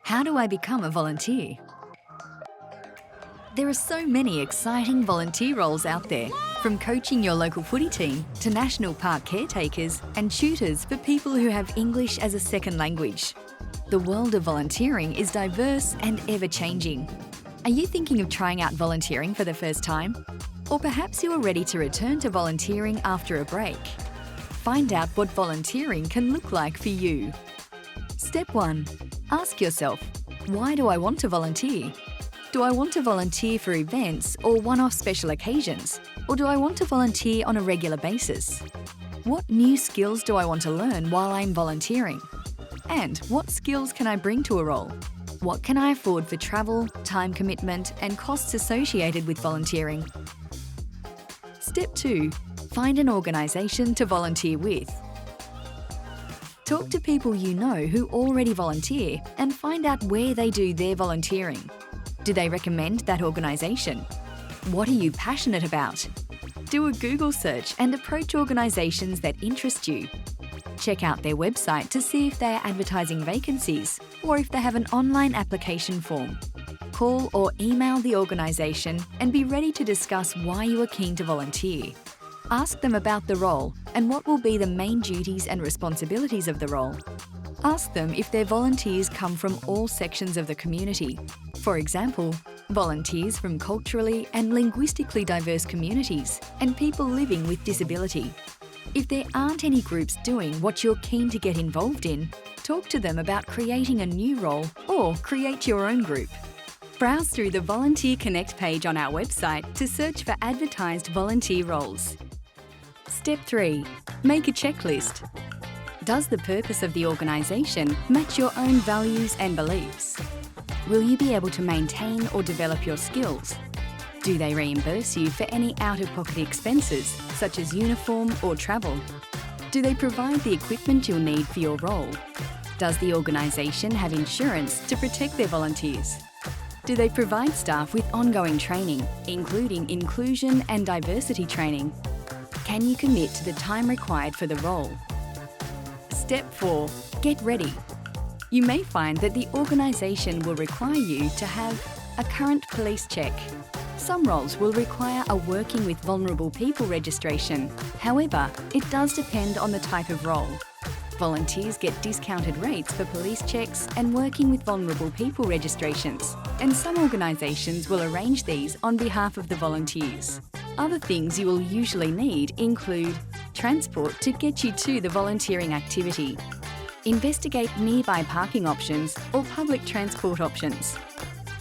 How do I become a volunteer? There are so many exciting volunteer roles out there, from coaching your local footy team to national park caretakers and tutors for people who have English as a second language. The world of volunteering is diverse and ever-changing. Are you thinking of trying out volunteering for the first time? Or perhaps you are ready to return to volunteering after a break? Find out what volunteering can look like for you. Step 1. Ask yourself, why do I want to volunteer? Do I want to volunteer for events or one-off special occasions? Or do I want to volunteer on a regular basis? What new skills do I want to learn while I'm volunteering? And what skills can I bring to a role? What can I afford for travel, time commitment, and costs associated with volunteering? Step 2. Find an organisation to volunteer with. Talk to people you know who already volunteer and find out where they do their volunteering. Do they recommend that organisation? What are you passionate about? Do a Google search and approach organisations that interest you. Check out their website to see if they are advertising vacancies or if they have an online application form. Call or email the organisation and be ready to discuss why you are keen to volunteer. Ask them about the role and what will be the main duties and responsibilities of the role. Ask them if their volunteers come from all sections of the community. For example, volunteers from culturally and linguistically diverse communities and people living with disability. If there aren't any groups doing what you're keen to get involved in, talk to them about creating a new role or create your own group. Browse through the Volunteer Connect page on our website to search for advertised volunteer roles. Step 3. Make a checklist. Does the purpose of the organisation match your own values and beliefs? Will you be able to maintain or develop your skills? Do they reimburse you for any out-of-pocket expenses, such as uniform or travel? Do they provide the equipment you'll need for your role? Does the organisation have insurance to protect their volunteers? Do they provide staff with ongoing training, including inclusion and diversity training? Can you commit to the time required for the role? Step 4. Get ready. You may find that the organisation will require you to have a current police check. Some roles will require a Working with Vulnerable People registration. However, it does depend on the type of role. Volunteers get discounted rates for police checks and Working with Vulnerable People registrations, and some organisations will arrange these on behalf of the volunteers. Other things you will usually need include transport to get you to the volunteering activity. Investigate nearby parking options or public transport options.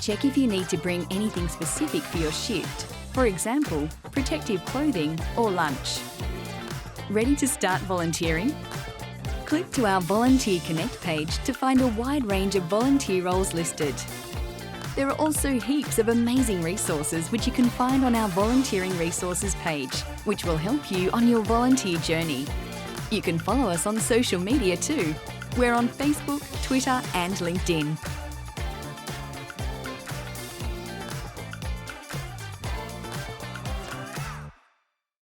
Check if you need to bring anything specific for your shift, for example, protective clothing or lunch. Ready to start volunteering? Click to our Volunteer Connect page to find a wide range of volunteer roles listed. There are also heaps of amazing resources which you can find on our Volunteering Resources page, which will help you on your volunteer journey. You can follow us on social media too. We're on Facebook, Twitter and LinkedIn.